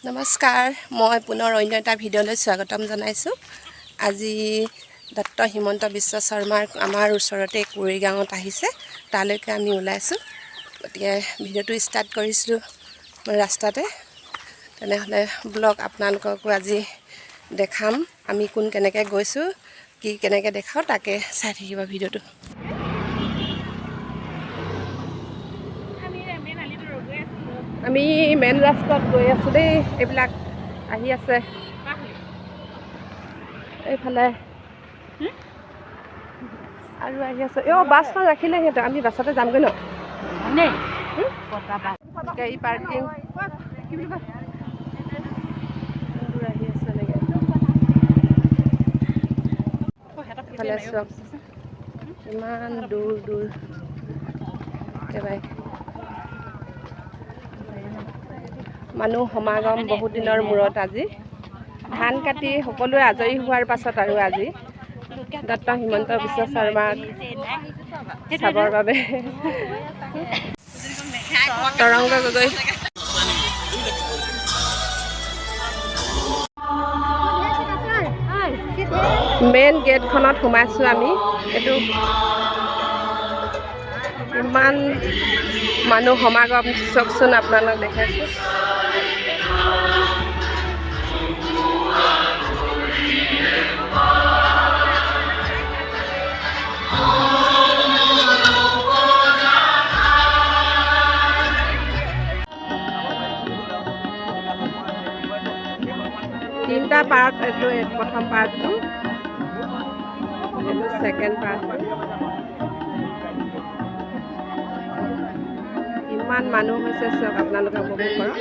নমস্কাৰ, মই পুনৰ অন্য এটা ভিডিঅ'লৈ স্বাগতম জনাইছোঁ। আজি ডক্টৰ হিমন্ত বিশ্ব শৰ্মাৰ আমাৰ ওচৰতে কুৰিগাঁৱত আহিছে, তালৈকে আমি ওলাইছোঁ। গতিকে ভিডিঅ'টো ষ্টাৰ্ট কৰিছিলোঁ ৰাস্তাতে। তেনেহ'লে ব্লগ আপোনালোককো আজি দেখাম, আমি কেনেকৈ গৈছোঁ, কেনেকৈ দেখাওঁ তাকে চাই থাকিব ভিডিঅ'টো। আমি মেইন ৰাস্তাত গৈ আছোঁ দেই। এইবিলাক আহি আছে এইফালে আৰু আহি আছে। বাছখন ৰাখিলে সিহঁতে, আমি বাছতে যামগৈ ন। গাড়ী পাৰ্কিং আহি আছে এনেকৈ। এইফালে চব ইমান দূৰ দূৰ একেবাৰে মানুহ সমাগম বহুত দিনৰ মূৰত। আজি ধান কাটি সকলোৱে আজৰি হোৱাৰ পাছত আৰু আজি ডক্টৰ হিমন্ত বিশ্ব শৰ্মাক চাবৰ বাবে তৰংগ গগৈ মেইন গেটখনত সোমাইছোঁ আমি। এইটো ইমান মানুহ সমাগম চাওকচোন, আপোনালোক দেখাইছোঁ। তিনিটা পাৰ্ট, এইটো প্ৰথম পাৰ্টটো, এইটো ছেকেণ্ড পাৰ্টটো। ইমান মানুহ হৈছে চাওক, আপোনালোকে উপভোগ কৰক।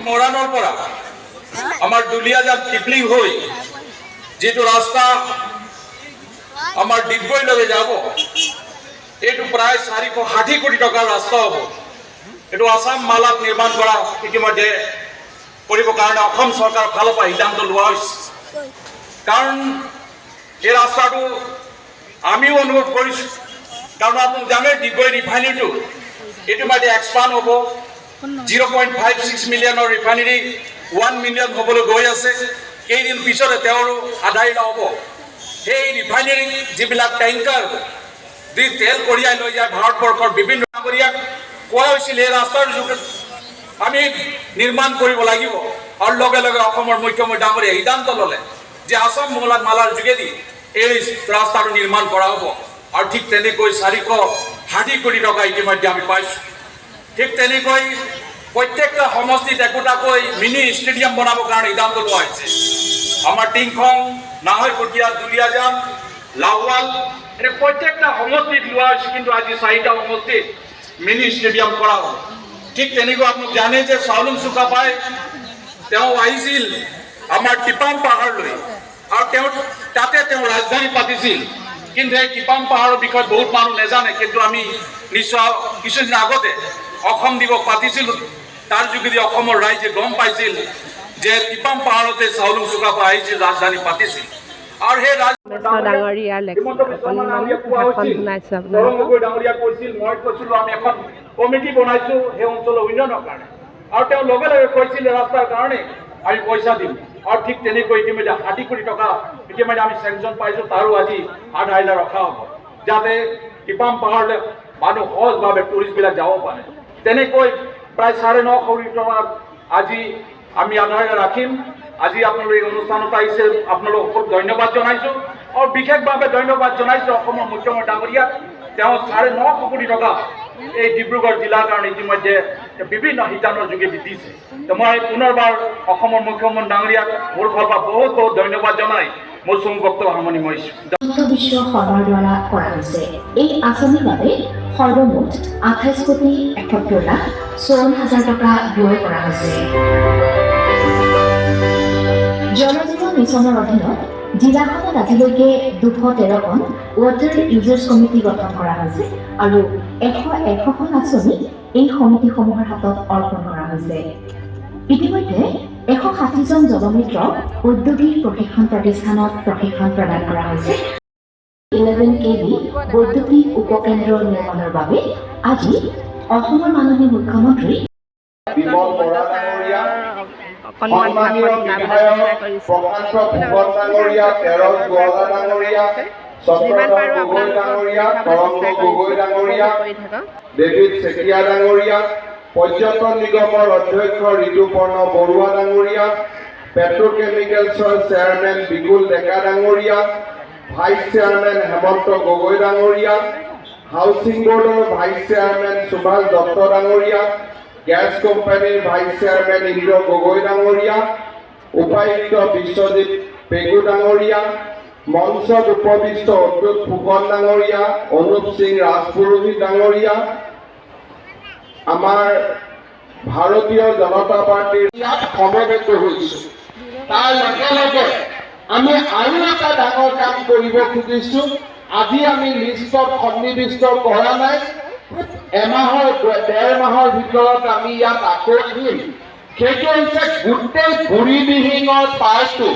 মৰাণৰ পৰা আমাৰ দুলীয়াজান টিপলিং হৈ যিটো ৰাস্তা আমাৰ ডিগবৈলৈকে যাব, এইটো প্ৰায় 460 কোটি টকাৰ ৰাস্তা হ'ব। এইটো আসাম মালাত নিৰ্মাণ কৰা ইতিমধ্যে কৰিবৰ কাৰণে অসম চৰকাৰৰ ফালৰ পৰা সিদ্ধান্ত লোৱা হৈছে। কাৰণ এই ৰাস্তাটো আমিও অনুভৱ কৰিছোঁ, কাৰণ আপোনালোক জানে ডিগবৈ ৰিফাইনেৰীটো ইতিমধ্যে এক্সপাণ্ড হ'ব। 0.56 মিলিয়নৰ ৰিফাইনেৰী 1 মিলিয়ন হ'বলৈ গৈ আছে। কেইদিন পিছতে তেওঁৰো আধাৰিলা হ'ব। সেই ৰিফাইনেৰী যিবিলাক টেংকাৰ যি তেল কঢ়িয়াই লৈ যায় ভাৰতবৰ্ষৰ বিভিন্ন নাগৰিক, কোৱা হৈছিল এই ৰাস্তাৰ যোগেদি আমি নিৰ্মাণ কৰিব লাগিব। আৰু লগে লগে অসমৰ মুখ্যমন্ত্ৰী ডাঙৰীয়াই সিদ্ধান্ত ল'লে যে আসাম মালাৰ যোগেদি এই ৰাস্তাটো নিৰ্মাণ কৰা হ'ব। আৰু ঠিক তেনেকৈ 460 কোটি টকা ইতিমধ্যে আমি পাইছোঁ। ঠিক তেনেকৈ প্ৰত্যেকটা সমষ্টিত একোটাকৈ মিনি ষ্টেডিয়াম বনাবৰ কাৰণে সিদ্ধান্ত লোৱা হৈছে। আমাৰ টিংখং, নাহৰকটীয়া, দুলীয়াজান, লাহোৱাল, এনে প্ৰত্যেকটা সমষ্টিত লোৱা হৈছে। কিন্তু আজি 4টা সমষ্টিত মিনি ষ্টেডিয়াম কৰা হ'ব। ঠিক তেনেকৈ আপোনালোক জানে যে চাউলুং চুকাফাই তেওঁ আহিছিল আমাৰ টিপাম পাহাৰলৈ, আৰু তাতে তেওঁ ৰাজধানী পাতিছিল। কিন্তু এই টিপাম পাহাৰৰ বিষয়ে বহুত মানুহ নাজানে। কিন্তু আমি নিশ্চয় কিছুদিন আগতে অসম দিৱস পাতিছিলোঁ, তাৰ যোগেদি অসমৰ ৰাইজে গম পাইছিল যে টিপাম পাহাৰতে চাউলুং চুকাফা আহিছিল, ৰাজধানী পাতিছিল। আৰু সেই ডাঙৰীয়া কৈছিল, মই কৈছিলোঁ আমি এখন কমিটি বনাইছোঁ সেই অঞ্চলৰ উন্নয়নৰ কাৰণে। আৰু তেওঁ লগে লগে কৈছিল ৰাস্তাৰ কাৰণে আমি পইচা দিম। আৰু ঠিক তেনেকৈ ইতিমধ্যে 60 কোটি টকা ইতিমধ্যে আমি চেংচন পাইছোঁ। তাৰো আজি আধাৰিলা ৰখা হ'ব, যাতে টিপাম পাহাৰলৈ মানুহ সহজভাৱে টুৰিষ্টবিলাক যাব পাৰে। তেনেকৈ প্ৰায় 9.5 কোটি টকা আজি আমি আধাৰিলা ৰাখিম। আজি আপোনালোক এই অনুষ্ঠানত আহিছে, আপোনালোক সকলোক ধন্যবাদ জনাইছোঁ। আৰু বিশেষভাৱে ধন্যবাদ জনাইছোঁ অসমৰ মুখ্যমন্ত্ৰী ডাঙৰীয়াক। তেওঁ 9.5 কোটি টকা এই ডিব্ৰুগড় জিলাৰ কাৰণে ইতিমধ্যে বিভিন্ন শিতানৰ যোগেদি দিছে। তো মই পুনৰবাৰ অসমৰ মুখ্যমন্ত্ৰী ডাঙৰীয়াক মোৰ ফালৰ পৰা বহুত বহুত ধন্যবাদ জনাই মোৰ চমু বক্তব্য সামৰণি মাৰিছোঁ। বিশ্ব শৰ্মাৰ দ্বাৰা কৰা হৈছে। এই আঁচনিৰ বাবে সৰ্বমুঠ 28,71,54,000 টকা ব্যয় কৰা হৈছে। জলজীৱন মিছনৰ অধীনত জিলাখনত আজিলৈকে 213খন ৱাটাৰ ইউজাৰ্ছ কমিটি গঠন কৰা হৈছে আৰু 101খন আঁচনি এই সমিতিসমূহৰ হাতত অৰ্পণ কৰা হৈছে। ইতিমধ্যে 160জন জলমিত্ৰক ঔদ্যোগিক প্ৰশিক্ষণ প্ৰতিষ্ঠানত প্ৰশিক্ষণ প্ৰদান কৰা হৈছে। 11 kV বৈদ্যুতিক উপকেন্দ্ৰ নিৰ্মাণৰ বাবে আজি অসমৰ মাননীয় মুখ্যমন্ত্ৰী বিমল বৰা ডাঙৰীয়া, সন্মানীয় বিধায়ক প্ৰকান্ত ফুকন ডাঙৰীয়া, তেৰছ গোৱালা ডাঙৰীয়া, চক্ৰধৰ গগৈ ডাঙৰীয়া, তৰংগ গগৈ ডাঙৰীয়া, ডেভিড চেকিয়া ডাঙৰীয়া, পৰ্যটন নিগমৰ অধ্যক্ষ ঋতুপৰ্ণ বৰুৱা ডাঙৰীয়া, পেট্ৰকেমিকেলছৰ চেয়াৰমেন বিকুল ডেকা ডাঙৰীয়া, ভাইচ চেয়াৰমেন হেমন্ত গগৈ ডাঙৰীয়া, হাউচিং বোৰ্ডৰ ভাইচ চেয়াৰমেন সুভাষ দত্ত ডাঙৰীয়া, গেছ কোম্পানীৰ ভাইচ চেয়াৰমেন ইন্দ্ৰ গগৈ ডাঙৰীয়া, উপায়ুক্ত বিশ্বজিৎ পেগু ডাঙৰীয়া, মঞ্চত উপবিষ্ট অতুল ফুকন ডাঙৰীয়া, অনুপ সিং ৰাজপুৰোহিত ডাঙৰীয়া, আমাৰ ভাৰতীয় জনতা পাৰ্টিৰ ইয়াত সমবেত হৈছোঁ। তাৰ লগে লগে আমি আৰু এটা ডাঙৰ কাম কৰিব খুজিছোঁ। আজি আমি লিষ্টত সন্নিৱিষ্ট কৰা নাই, এমাহৰ 1.5 মাহৰ ভিতৰত আমি ইয়াত আকৌ আহিম। সেইটো হৈছে গোটেই বুঢ়ীদিহিঙৰ পাৰটো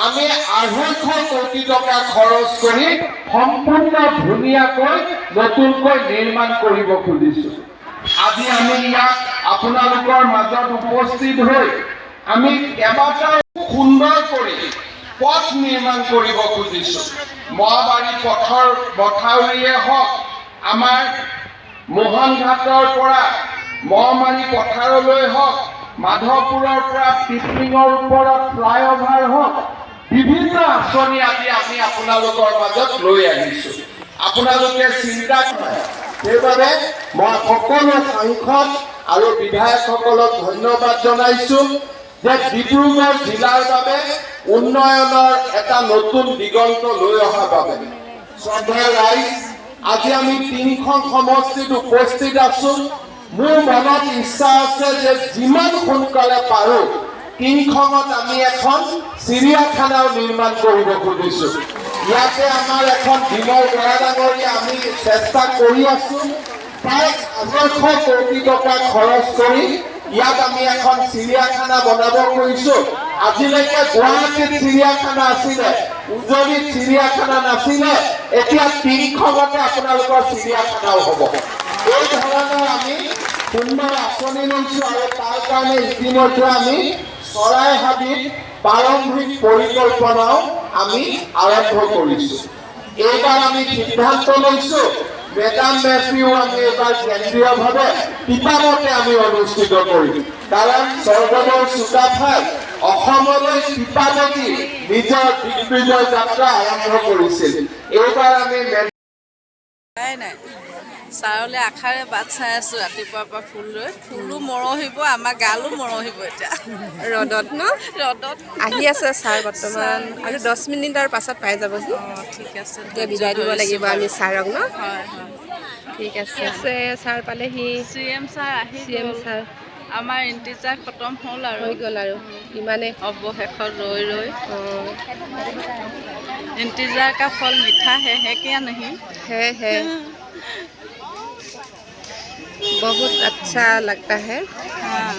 আমি 250 কোটি টকা খৰচ কৰি সম্পূৰ্ণ ধুনীয়াকৈ নতুনকৈ নিৰ্মাণ কৰিব খুজিছোঁ। আজি আমি ইয়াত আপোনালোকৰ মাজত উপস্থিত হৈ আমি কেইবাটাও সুন্দৰ কৰি পথ নিৰ্মাণ কৰিব খুজিছোঁ। মহাবাৰী পথৰ মথাউৰিয়ে হওক, আমাৰ মোহনঘাটৰ পৰা মহমাৰী পথাৰলৈ হওক, মাধৱপুৰৰ পৰা পিপলিঙৰ ওপৰত ফ্লাইঅভাৰ হওক, বিভিন্ন আঁচনি আজি আমি আপোনালোকৰ মাজত লৈ আহিছোঁ। আপোনালোকে চিন্তা কৰে, সেইবাবে মই সকলো সাংসদ আৰু বিধায়কসকলক ধন্যবাদ জনাইছোঁ যে ডিব্ৰুগড় জিলাৰ বাবে উন্নয়নৰ এটা নতুন দিগন্ত লৈ অহাৰ বাবে। শ্ৰদ্ধেয় ৰাইজ, আজি আমি 3খন সমষ্টিত উপস্থিত আছোঁ। মোৰ মনত ইচ্ছা আছে যে যিমান সোনকালে পাৰোঁ 3খনত আমি এখন চিৰিয়াখানাও নিৰ্মাণ কৰিব খুজিছোঁ। ইয়াতে আমাৰ এখন বিমল বৰা ডাঙৰীয়া আমি চেষ্টা কৰি আছোঁ। প্ৰায় 250 কোটি টকা খৰচ কৰি ইয়াত আমি এখন চিৰিয়াখানা বনাব খুজিছোঁ। আজিলৈকে গুৱাহাটীত চিৰিয়াখানা আছিলে, উজনিত চিৰিয়াখানা নাছিলে, এতিয়া 3খনতে আপোনালোকৰ চিৰিয়াখানাও হ'ব। এই ধৰণৰ আমি সুন্দৰ আঁচনি লৈছোঁ আৰু তাৰ কাৰণে ইতিমধ্যে আমি চৰাইহাবিত প্ৰাৰম্ভিক পৰিকল্পনাও আমি আৰম্ভ কৰিছোঁ। এইবাৰ আমি সিদ্ধান্ত লৈছোঁ মেডাম মেফিও আমি এইবাৰ কেন্দ্ৰীয়ভাৱে তিতাবতে আমি অনুষ্ঠিত কৰিম। কাৰণ স্বৰ্গদেউ চুকাফাই অসমলৈ তিতাবতী নিজৰ দিগ্বিজয় যাত্ৰা আৰম্ভ কৰিছিল। এইবাৰ আমি ছাৰলৈ আশাৰে বাট চাই আছোঁ। ৰাতিপুৱাৰ পৰা ফুল লৈ ফুলো মৰহিব, আমাৰ গালো মৰহিব। এতিয়া ৰ'দত ন, ৰ'দত আহি আছে ছাৰ বৰ্তমান, আৰু 10 মিনিটৰ পাছত পাই যাবহি। ঠিক আছে, এতিয়া বিদায় দিব লাগিব আমি ছাৰক ন। হয় হয়, ঠিক আছে, ছাৰ পালেহি। CM ছাৰ আহি CM ছাৰ আমাৰ ইণ্টিজাৰ খতম হ'ল আৰু হৈ গ'ল আৰু ইমানে অৱশেষত ৰৈ ৰৈ। इंतजार का फल मीठा है क्या नहीं? है बहुत अच्छा लगता है। हाँ।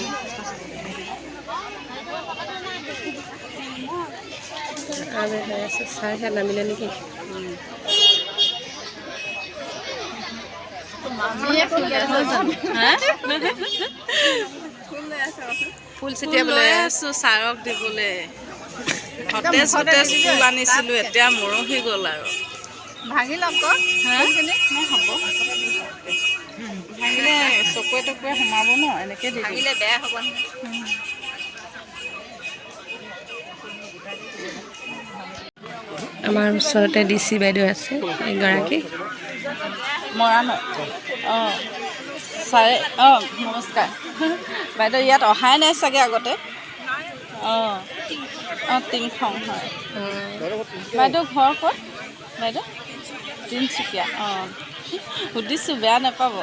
अबे ऐसे सारे ना मिले नहीं। ফুল চিটিয়া বোলে ছাৰক দিবলৈ সতেজ সতেজ ফুল আনিছিলোঁ, এতিয়া মৰহি গ'ল আৰু ভাঙি ল'ম ক হ'ব ভাঙিলে চকুৱে টকুৱে সোমাব ন, এনেকৈ ভাঙিলে বেয়া হ'ব নহয়। আমাৰ ওচৰতে DC বাইদেউ আছে এগৰাকী মৰাণ। অঁ ছাৰে, অঁ নমস্কাৰ বাইদেউ, ইয়াত অহাই নাই চাগে আগতে? অঁ অঁ টিংখং হয় বাইদেউ ঘৰ ক'ত বাইদেউ তিনিচুকীয়া অঁ সুধিছোঁ বেয়া নাপাব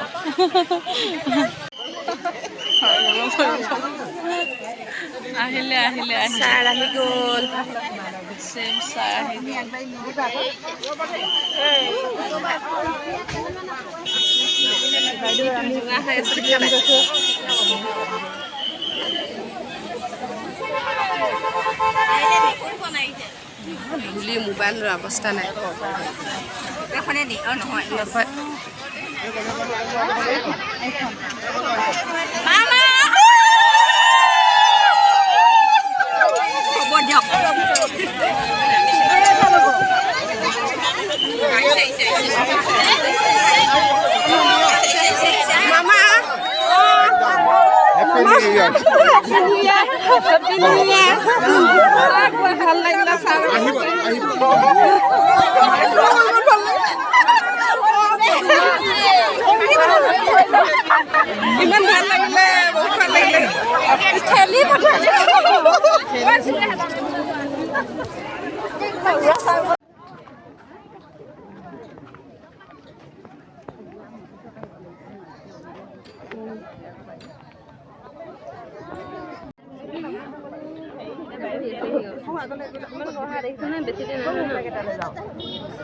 আহিলে আহিলে ছাৰ আহি গ'ল চেম ছাৰ আহি জোঙা হৈ আছে দেখিছা নাই ধূলি মোবাইলৰ অৱস্থা নাই নহয় হ'ব দিয়ক মামা ভাল লাগিলে ইমান ভাল লাগিলে বহুত ভাল লাগিলে খেলি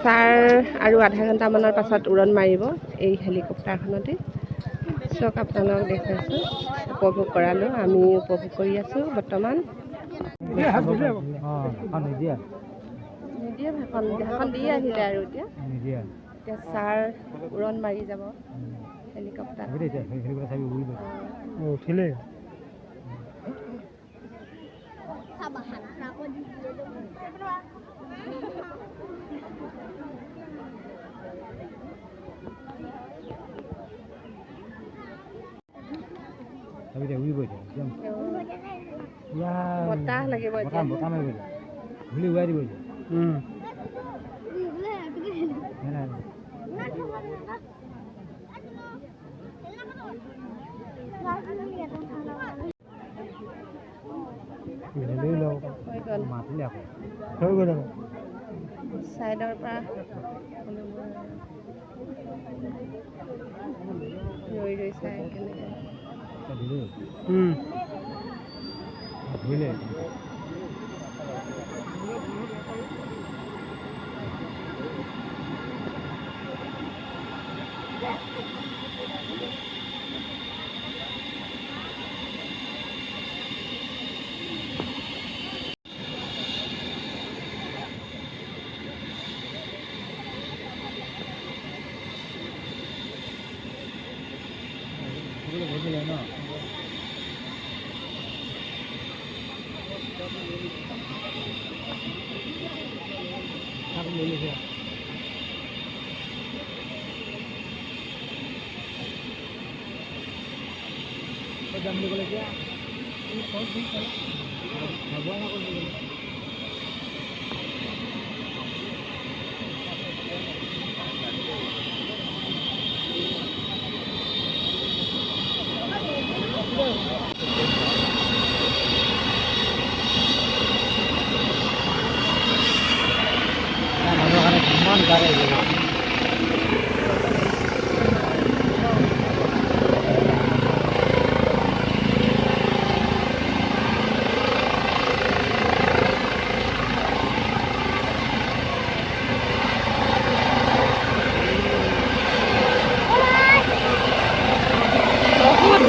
ছাৰ আৰু আধা ঘণ্টামানৰ পাছত উৰণ মাৰিব এই হেলিকপ্টাৰখনতে চাওক আপোনালোকক দেখুৱাইছোঁ উপভোগ কৰালোঁ আমি উপভোগ কৰি আছোঁ বৰ্তমান নিদিয়ে ভাষণ দি আহিলে আৰু এতিয়া ছাৰ উৰণ মাৰি যাব হেলিকপ্টাৰ উঠিলে বতাহ লাগিব এতিয়া ছাইডৰ পৰা ৰৈ ৰৈ চাই কেনেকৈ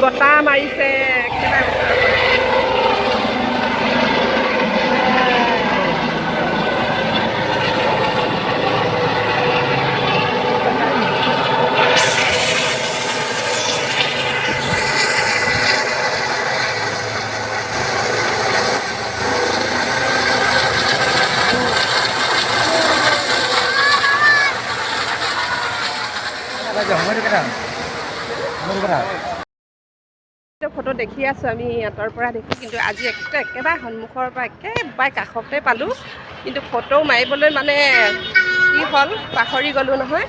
বতাহ মাৰিছে ফটো দেখি আছোঁ আমি আঁতৰ পৰা দেখি কিন্তু আজি একেবাৰে সন্মুখৰ পৰা একেবাৰে কাষতে পালোঁ কিন্তু ফটো মাৰিবলৈ মানে কি হ'ল পাহৰি গ'লোঁ নহয়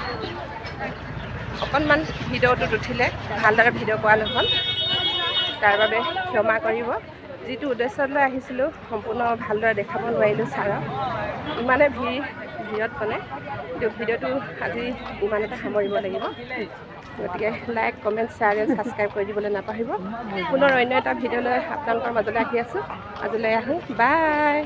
অকণমান ভিডিঅ'টোত উঠিলে ভালদৰে ভিডিঅ' কৰা নহ'ল তাৰ বাবে ক্ষমা কৰিব যিটো উদ্দেশ্যলৈ আহিছিলোঁ সম্পূৰ্ণ ভালদৰে দেখাব নোৱাৰিলোঁ ছাৰক ইমানে ভিৰত মানে কিন্তু ভিডিঅ'টো আজি ইমানতে সামৰিব লাগিব গতিকে like comment share and subscribe কৰি দিবলৈ নাপাহৰিব পুনৰ অন্য এটা ভিডিঅ'লৈ আপোনালোকৰ মাজলৈ আহি আছোঁ আজিলৈ আহোঁ বাই